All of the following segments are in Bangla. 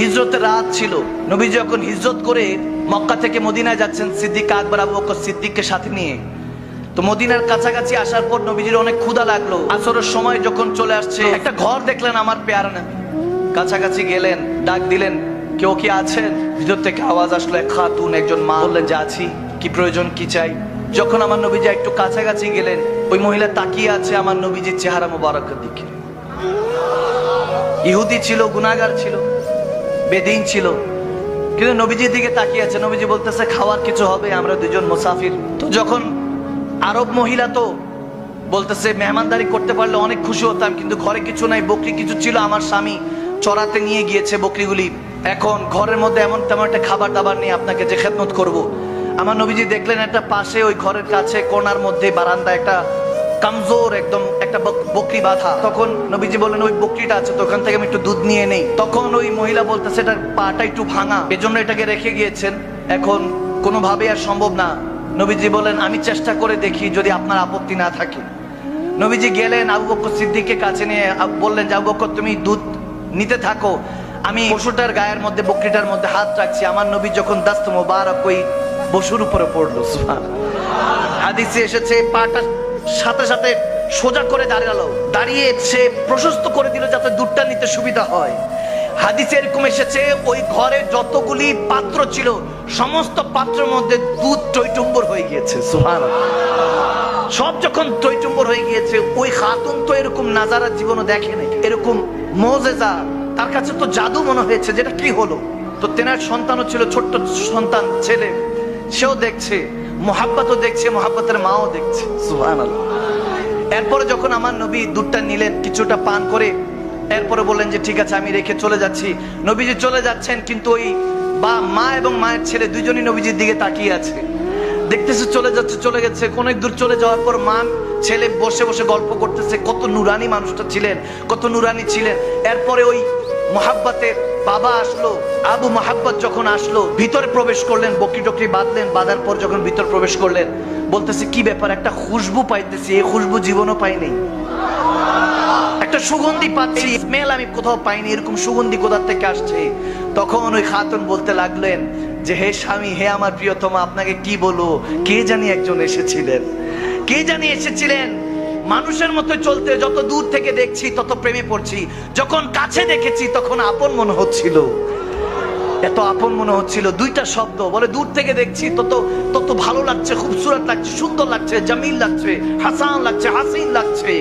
হিজরতের রাত ছিল। নবী যখন হিজরত করে মক্কা থেকে মদিনায় যাচ্ছেন সিদ্দিক আকবর আবু বকর সিদ্দিককে সাথে নিয়ে, তো মদিনার কাছাকাছি আসার পর নবীজির অনেক ক্ষুধা লাগলো। আসরের সময় যখন চলে আসছে, একটা ঘর দেখলেন আমার পেয়ারা নবী। কাছাকাছি গেলেন, ডাক দিলেন, কেউ কি আছেন? ভিতর থেকে আওয়াজ আসলো, এক খাতুন, একজন মা। বললেন যে আছি, কি প্রয়োজন, কি চাই? যখন আমার নবীজি একটু কাছাকাছি গেলেন, ওই মহিলা তাকিয়ে আছে আমার নবীজির চেহারা মোবারকের দিকে। ইহুদি ছিল, গুনাহগার ছিল, বেদিন ছিল, কিন্তু নবীজির দিকে তাকিয়ে আছে। নবীজি বলতেছে খাওয়ার কিছু হবে, আমরা দুজন মুসাফির। তো যখন আরব মহিলা, তো বলতেছে মেহমানদারি করতে পারলে অনেক খুশি হতাম, কিন্তু ঘরে কিছু নাই, বকরি কিছু ছিল, আমার স্বামী চড়াতে নিয়ে গিয়েছে বকরিগুলি, এখন ঘরের মধ্যে এমন তেমন একটা খাবার দাবার নেই, আপনাকে যে খেদমত করব। আমার নবীজি দেখলেন একটা পাশে ওই ঘরের কাছে কোণার মধ্যে বারান্দা একটা কামজোর একদম একটা বকরি বাঁধা। তখন নবীজি বললেন ওই বকরিটা আছে তো, ওখান থেকে আমি একটু দুধ নিয়ে নেই। তখন ওই মহিলা বলতেছে এটার পাটা একটু ভাঙা, এজন্য এটাকে রেখে গিয়েছেন, এখন কোনোভাবে আর সম্ভব না। নবীজি বলেন আমি চেষ্টা করে দেখি যদি আপনার আপত্তি না থাকে। নবীজি গেলেন আবু বকর সিদ্দিককে কাছে নিয়ে বললেন যে আবু বকর তুমি দুধ নিতে থাকো, আমি পশুটার গায়ের মধ্যে, বকরিটার মধ্যে হাত রাখছি। আমার নবী যখন দাস্ত মোবারক ওই পশুর উপরে পড়লো, হাদিসে এসেছে পাটা সাথে সাথে সোজা করে দাঁড়ালো, দাঁড়িয়ে সে প্রশস্ত করে দিল যাতে দুধটা নিতে সুবিধা হয়। হাদিসে এরকম এসেছে ওই ঘরে যতগুলি পাত্র ছিল সমস্ত পাত্রের মধ্যে দুধ টইটুম্বর হয়ে গিয়েছে। সুবহানাল্লাহ। সব যখন টইটুম্বর হয়ে গিয়েছে, ওই খাতুন তো এরকম নাজারা জীবনও দেখে নাই, এরকম মুজিজা তার কাছে তো জাদু মনে হয়েছে, যেটা কি হলো। তো তেনার সন্তানও ছিল, ছোট্ট সন্তান ছেলে, সেও দেখছে, মোহাব্বতও দেখছে, মোহাব্বতের মাও দেখছে। সুবহানাল্লাহ। এরপরে যখন আমার নবী দুধটা নিলেন, কিছুটা পান করে এরপরে বললেন যে ঠিক আছে আমি রেখে চলে যাচ্ছি। নবীজি চলে যাচ্ছেন, কিন্তু ওই মা এবং মায়ের ছেলে দুইজনই নবীজির দিকে তাকিয়ে আছে, দেখতেছে চলে যাচ্ছে, চলে গেছে। অনেক দূর চলে যাওয়ার পর মা ছেলে বসে বসে গল্প করতেছে, কত নুরানি মানুষটা ছিলেন, কত নুরানি ছিলেন। এরপরে ওই মোহাব্বতের বাবা আসলো, আবু মোহাব্বত যখন আসলো, ভিতরে প্রবেশ করলেন, বকরি টকরি বাঁধলেন, বাঁধার পর যখন ভিতর প্রবেশ করলেন, বলতেছে কি ব্যাপার, একটা খুশবু পাইতেছি, এই খুশবু জীবনও পাইনি, একটা সুগন্ধি পাচ্ছি, স্মেল আমি কোথাও পাইনি, এরকম সুগন্ধি কোথা থেকে আসছে। তখন ওই খাতুন বলতে লাগলেন যে হে স্বামী, হে আমার প্রিয়তমা, আপনাকে কি বলবো, কে জানি একজন এসেছিলেন, কে জানি এসেছিলেন, মানুষের মতো চলতে, যত দূর থেকে দেখছি তত প্রেমে পড়ছি, যখন কাছে দেখেছি তখন আপন মনে হচ্ছিল, এত আপন মনে হচ্ছিল। দুইটা শব্দ বলে, দূর থেকে দেখছি তত তত ভালো লাগছে, খুবসুরত লাগছে, সুন্দর লাগছে, জামিল লাগছে, হাসান লাগছে, হাসিন লাগছে,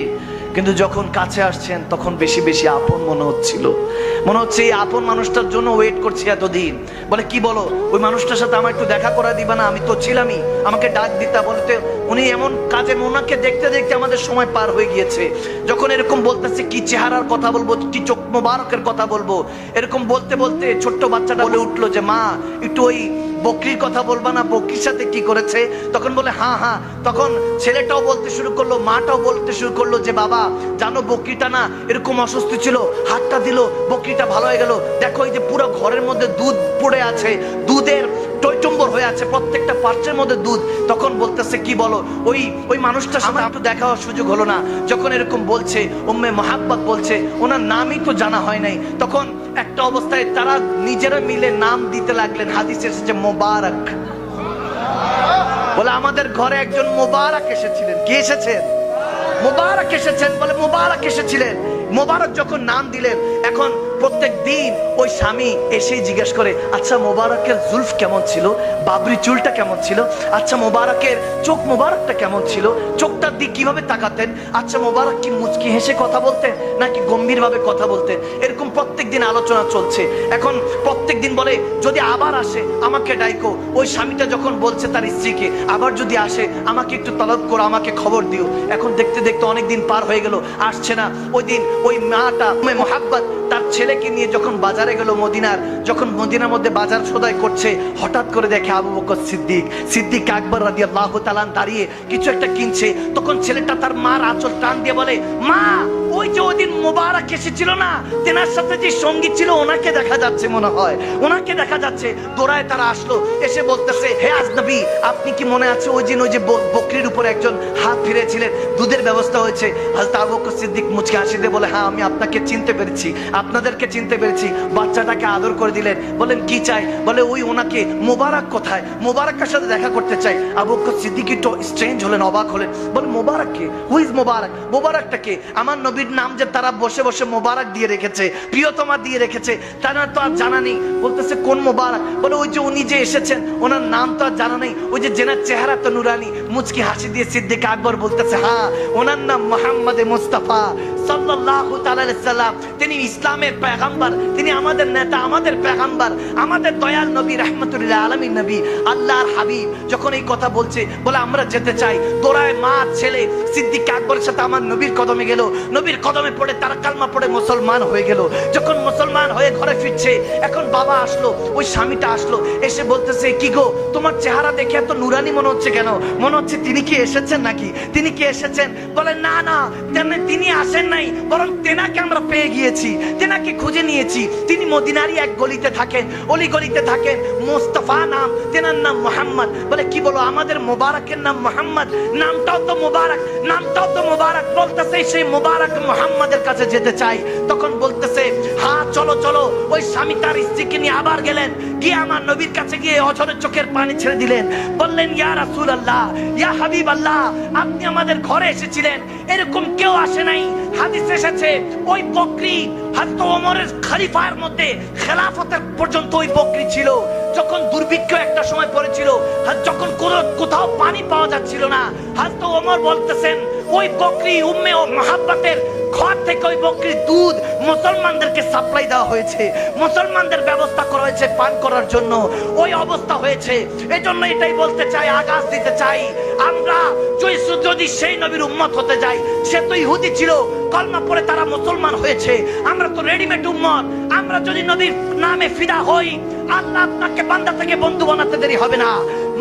কিন্তু যখন কাছে আসছেন তখন বেশি বেশি আপন মনে হচ্ছিল। মনে হচ্ছে এই আপন মানুষটার জন্য ওয়েট করছি এতদিন। বলে কি বলো, ওই মানুষটার সাথে আমার একটু দেখা করা দিবা না, আমি তো ছিলামই, আমাকে ডাক দিতা। বলতে উনি এমন কাজে, ওনাকে দেখতে দেখতে আমাদের সময় পার হয়ে গিয়েছে। যখন এরকম বলতেছে, কি চেহারার কথা বলবো, কি চোখ মোবারকের কথা বলবো, এরকম বলতে বলতে ছোট্ট বাচ্চাটা বলে উঠলো যে মা একটু ওই বকরির কথা বলবা না, বকরির সাথে কি করেছে? তখন বলে হ্যাঁ হ্যাঁ। তখন ছেলেটাও বলতে শুরু করলো, মাটাও বলতে শুরু করলো যে বাবা জানো বকরিটা না এরকম অসুস্থ ছিল, হাতটা দিল, বকরিটা ভালো হয়ে গেল, দেখো এই যে পুরো ঘরের মধ্যে দুধ পড়ে আছে, দুধের টইটম্বর হয়ে আছে, প্রত্যেকটা পাত্রের মধ্যে দুধ। তখন বলতেছে কি বলো, ওই মানুষটার সাথে একটু দেখা হওয়ার সুযোগ হলো না। যখন এরকম বলছে, উম্মে মোহাব্বত বলছে, ওনার নামই তো জানা হয় নাই। তখন একটা অবস্থায় তারা নিজেরা মিলে নাম দিতে লাগলেন। হাদিসে এসেছে মোবারক, বলে আমাদের ঘরে একজন মোবারক এসেছিলেন। কে এসেছেন? মোবারক এসেছেন। বলে মোবারক এসেছিলেন। মোবারক যখন নাম দিলেন, এখন প্রত্যেক দিন ওই স্বামী এসেই জিজ্ঞেস করে, আচ্ছা মোবারকের জুলফ কেমন ছিল, বাবরি চুলটা কেমন ছিল, আচ্ছা মোবারকের চোখ মোবারকটা কেমন ছিল, চোখটার দিক কিভাবে তাকাতেন, আচ্ছা মোবারক কি মুচকি হেসে কথা বলতেন নাকি গম্ভীর ভাবে কথা বলতেন। এরকম প্রত্যেক দিন আলোচনা চলছে। এখন প্রত্যেক দিন বলে যদি আবার আসে আমাকে ডাইকো। ওই স্বামীটা যখন বলছে তার স্ত্রীকে, আবার যদি আসে আমাকে একটু তলব করো, আমাকে খবর দিও। এখন দেখতে দেখতে অনেক দিন পার হয়ে গেল, আসছে না। ওই দিন ওই মাটা মোহাব্বত তার ছেলেকে নিয়ে যখন বাজারে গেল মদিনার, যখন মদিনার মধ্যে বাজার সদাই করছে, হঠাৎ করে দেখে আবু বকর সিদ্দিক আকবর রাদিয়াল্লাহু তাআলা দাঁড়িয়ে কিছু একটা কিনছে। তখন ছেলেটা তার মার আঁচল টান দিয়ে বলে, মা ওই যে ওদিন মোবারক এসেছিল না, তেনার সাথে যে সঙ্গী ছিল ওনাকে দেখা যাচ্ছে, মনে হয় ওনাকে দেখা যাচ্ছে। দৌড়ায় তারা আসলো, এসে বলতেছে, হে আজনবী, আপনি কি মনে আছে ওই দিন ওই যে বকরির উপরে একজন হাত ফিরেছিলেন, দুধের ব্যবস্থা হয়েছে? হযরত আবু বকর সিদ্দিক মুচকি হাসি দিয়ে বলে, হ্যাঁ আমি আপনাকে চিনতে পেরেছি, আপনাদেরকে চিনতে পেরেছি। বাচ্চাটাকে আদর করে দিলেন, বলেন কি চাই? বলে ওই ওনাকে, মোবারক কোথায়? মোবারকের সাথে দেখা করতে চাই। আবু বকর সিদ্দিক একটু স্ট্রেঞ্জ হলেন, অবাক হলেন, বলে মোবারক কে? হু ইজ মোবারক? মোবারকটা কে? আমার নবীর নাম যে তারা বসে বসে মোবারক দিয়ে রেখেছে, প্রিয়তমা দিয়ে রেখেছে, তারা তো আর জানা নেই। বলতেছে কোন মোবারক? বলে ওই যে উনি যে এসেছেন, ওনার নাম তো আর জানা নেই, ওই যে জেনার চেহারা তো নুরানি। মুচকি হাসি দিয়ে সিদ্দিক আকবর বলতেছে, হ্যাঁ ওনার নাম মুহাম্মদ মুস্তাফা সাল্লাল্লাহু তাআলা আলাইহি সাল্লাম। তিনি ইসলামের পয়গম্বর, তিনি আমাদের নেতা, আমাদের পয়গম্বর, আমাদের দয়াল নবী, রাহমাতুল আলামিন নবী, আল্লাহর হাবিব। যখন এই কথা বলছে, বলে আমরা যেতে চাই। দৌড়ায় মা ছেলে সিদ্দিক আকবরের সাথে আমার নবীর কদমে গেল। নবীর কদমে পড়ে তারা কালমা পড়ে মুসলমান হয়ে গেল। যখন মুসলমান হয়ে ঘরে ফিরছে, এখন বাবা আসলো, ওই স্বামীটা আসলো, এসে বলতেছে, কি গো তোমার চেহারা দেখে এত নুরানি মনে হচ্ছে কেন? মনে হচ্ছে তিনি কি এসেছেন নাকি? তিনি কি এসেছেন? বলে না না, তিনি আসেন নাই, বরং তেনাকে আমরা পেয়ে গিয়েছি, তেনাকে খুঁজে নিয়েছি। তিনি মদিনারই এক গলিতে থাকেন, অলি গলিতে থাকেন, মুস্তাফা নাম, তেনার নাম মুহাম্মদ। বলে কি বলো, আমাদের মোবারকের নাম মুহাম্মদ, নামটাও তো মোবারক, নামটাও তো মোবারক। বলতেছে সেই মোবারক মুহাম্মাদের কাছে যেতে চাই। তখন বলতেছে, হ্যাঁ চলো চলো। ওই স্বামী তার স্ত্রীকে নিয়ে আবার গেলেন, গিয়ে আমার নবীর কাছে গিয়ে অঝরে চোখের পানি ছেড়ে দিলেন। বললেন, ইয়া রাসূলুল্লাহ, ইয়া হাবিবাল্লাহ, আপনি আমাদের ঘরে এসেছিলেন, এরকম কেউ আসে নাই। হাদিস এসেছে ওই বকরি হযরত ওমরের খলিফার মধ্যে খেলাফতের পর্যন্ত ওই বকরি ছিল। যখন দুর্ভিক্ষ একটা সময় পড়েছিল, যখন কোথাও পানি পাওয়া যাচ্ছিল না, হযরত ওমর বলতেছেন, ওই বকরি উম্মে ও মহাব্বতের ঘর থেকে ওই বকরির দুধ মুসলমানদেরকে সাপ্লাই দেওয়া হয়েছে, মুসলমানদের ব্যবস্থা করা হয়েছে পান করার জন্য। ওই অবস্থা হয়েছে। এজন্য এটাই বলতে চাই, আগাজ দিতে চাই, আমরা যদি সেই নবীর উম্মত হতে যাই, সে তো ইহুদি ছিল, কলমা পড়ে তারা মুসলমান হয়েছে, আমরা তো রেডিমেড উম্মত। আমরা যদি নবীর নামে ফিদা হই, আল্লাহ আপনাকে বান্দা থেকে বন্ধু বানাতে দেরি হবে না।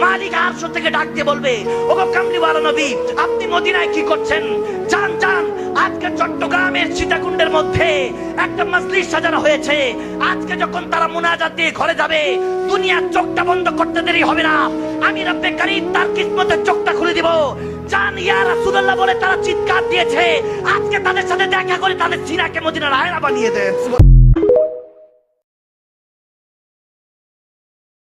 মালিক আরশ থেকে ডাক দিয়ে বলবে, ওগো কামলিওয়ালা নবী, আপনি মদিনায় কি করছেন? যান যান, আজকে চট্টগ্রামের সীতাকুণ্ডের মধ্যে একটা মজলিস সাজানো হয়েছে। আজকে যখন তারা মুনাজাত দিয়ে ঘরে যাবে, দুনিয়ার চোখটা বন্ধ করতে দেরি হবে না। আমি রব্বে কারীম তার কিসমতের চোখটা খুলে দিব। জান ইয়া রাসূলুল্লাহ বলে তারা চিৎকার দিয়েছে। আজকে তাদের সাথে দেখা করে তাদের সিনাকে মদিনার আয়না বানিয়ে দেন।